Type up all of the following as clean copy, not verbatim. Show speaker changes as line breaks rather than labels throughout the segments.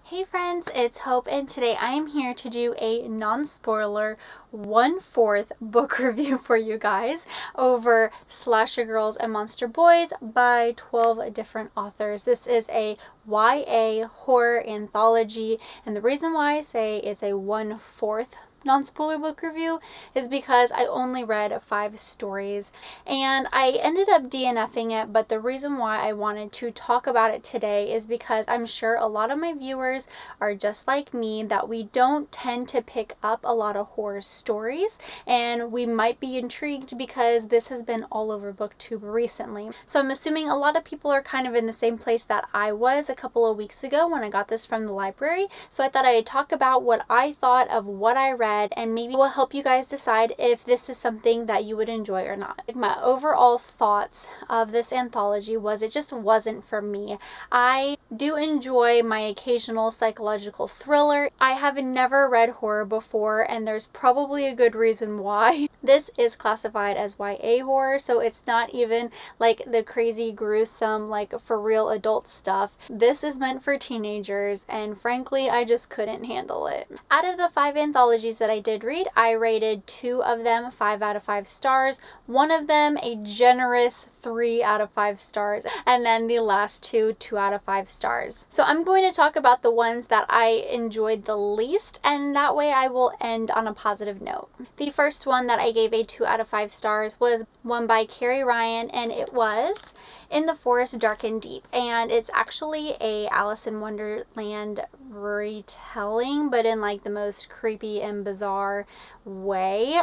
Hey friends, it's Hope, and today I am here to do a non-spoiler 1/4 book review for you guys over Slasher Girls and Monster Boys by 12 different authors. This is a YA horror anthology, and the reason why I say it's a 1/4 non-spoiler book review is because I only read 5 stories and I ended up DNFing it, but the reason why I wanted to talk about it today is because I'm sure a lot of my viewers are just like me, that we don't tend to pick up a lot of horror stories, and we might be intrigued because this has been all over booktube recently. So I'm assuming a lot of people are kind of in the same place that I was a couple of weeks ago when I got this from the library. So I thought I'd talk about what I thought of what I read, and maybe will help you guys decide if this is something that you would enjoy or not. My overall thoughts of this anthology was it just wasn't for me. I do enjoy my occasional psychological thriller. I have never read horror before, and there's probably a good reason why. This is classified as YA horror, so it's not even like the crazy gruesome, like for real adult stuff. This is meant for teenagers, and frankly I just couldn't handle it. Out of the 5 anthologies that I did read, I rated 2 of them 5 out of 5 stars, one of them a generous 3 out of 5 stars, and then the last 2 out of 5 stars. So I'm going to talk about the ones that I enjoyed the least, and that way I will end on a positive note. The first one that I gave a 2 out of 5 stars was one by Carrie Ryan, and it was In the Forest Dark and Deep, and it's actually a Alice in Wonderland retelling, but in like the most creepy and bizarre way.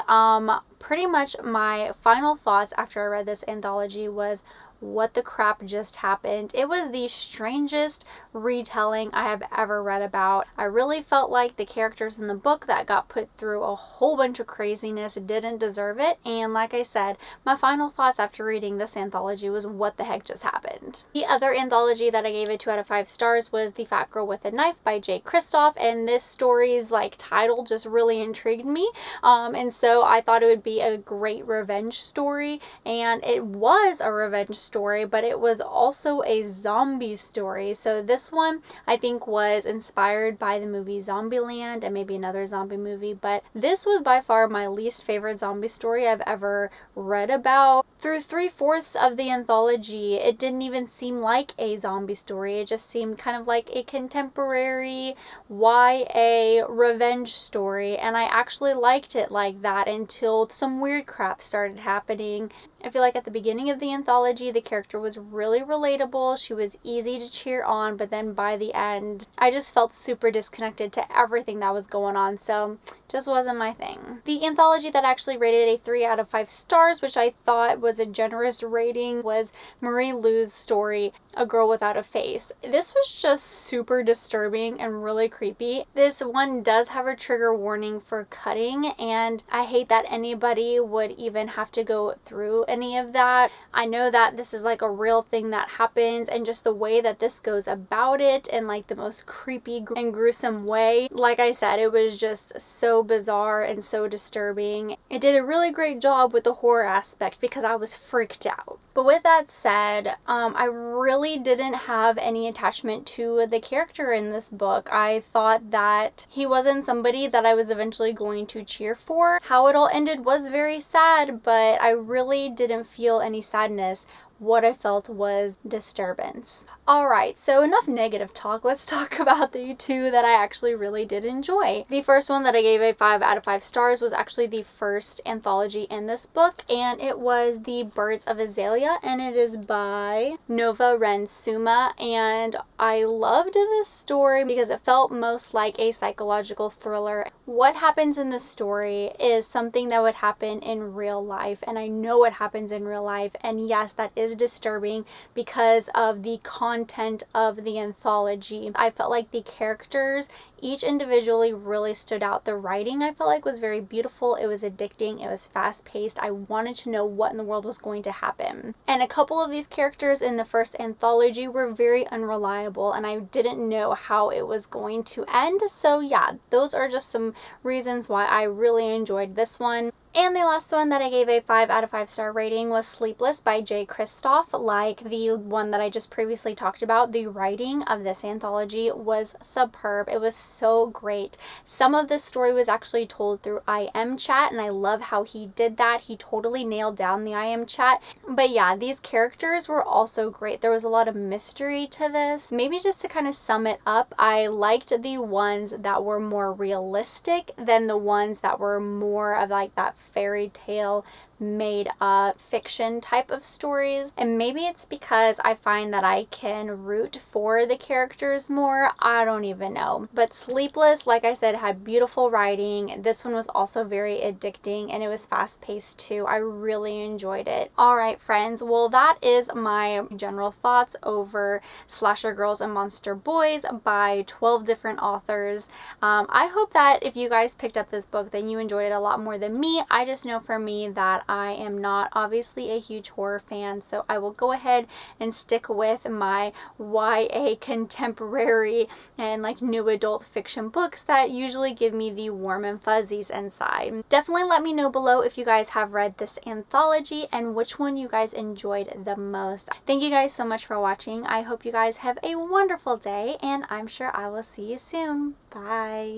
Pretty much my final thoughts after I read this anthology was, what the crap just happened? It was the strangest retelling I have ever read about. I really felt like the characters in the book that got put through a whole bunch of craziness didn't deserve it, and like I said, my final thoughts after reading this anthology was, what the heck just happened? The other anthology that I gave a 2 out of 5 stars was The Fat Girl with a Knife by Jay Kristoff, and this story's like title just really intrigued me, and so I thought it would be a great revenge story, and it was a revenge story, but it was also a zombie story. So this one I think was inspired by the movie Zombieland and maybe another zombie movie, but this was by far my least favorite zombie story I've ever read about. Through 3/4 of the anthology, it didn't even seem like a zombie story. It just seemed kind of like a contemporary YA revenge story, and I actually liked it like that until some weird crap started happening. I feel like at the beginning of the anthology, the character was really relatable. She was easy to cheer on, but then by the end, I just felt super disconnected to everything that was going on, so just wasn't my thing. The anthology that actually rated a 3 out of 5 stars, which I thought was a generous rating, was Marie Lu's story, A Girl Without a Face. This was just super disturbing and really creepy. This one does have a trigger warning for cutting, and I hate that anybody would even have to go through any of that. I know that this is like a real thing that happens, and just the way that this goes about it in like the most creepy and gruesome way. Like I said, it was just so bizarre and so disturbing. It did a really great job with the horror aspect because I was freaked out. But with that said, I really didn't have any attachment to the character in this book. I thought that he wasn't somebody that I was eventually going to cheer for. How it all ended was very sad, but I really didn't feel any sadness. What I felt was disturbance. Alright, so enough negative talk. Let's talk about the 2 that I actually really did enjoy. The first one that I gave a 5 out of 5 stars was actually the first anthology in this book, and it was The Birds of Azalia, and it is by Nova Ren Suma, and I loved this story because it felt most like a psychological thriller. What happens in this story is something that would happen in real life, and I know what happens in real life, and yes, that is disturbing because of the content of the anthology. I felt like the characters each individually really stood out. The writing I felt like was very beautiful. It was addicting. It was fast-paced. I wanted to know what in the world was going to happen. And a couple of these characters in the first anthology were very unreliable, and I didn't know how it was going to end. So yeah, those are just some reasons why I really enjoyed this one. And the last one that I gave a 5 out of 5 star rating was Sleepless by Jay Kristoff. Like the one that I just previously talked about, the writing of this anthology was superb. It was so great. Some of this story was actually told through IM chat, and I love how he did that. He totally nailed down the IM chat. But yeah, these characters were also great. There was a lot of mystery to this. Maybe just to kind of sum it up, I liked the ones that were more realistic than the ones that were more of like that fairy tale made up fiction type of stories. And maybe it's because I find that I can root for the characters more. I don't even know. But Sleepless, like I said, had beautiful writing. This one was also very addicting, and it was fast paced too. I really enjoyed it. All right, friends. Well, that is my general thoughts over Slasher Girls and Monster Boys by 12 different authors. I hope that if you guys picked up this book, then you enjoyed it a lot more than me. I just know for me that I am not obviously a huge horror fan, so I will go ahead and stick with my YA contemporary and like new adult fiction books that usually give me the warm and fuzzies inside. Definitely let me know below if you guys have read this anthology and which one you guys enjoyed the most. Thank you guys so much for watching. I hope you guys have a wonderful day, and I'm sure I will see you soon. Bye.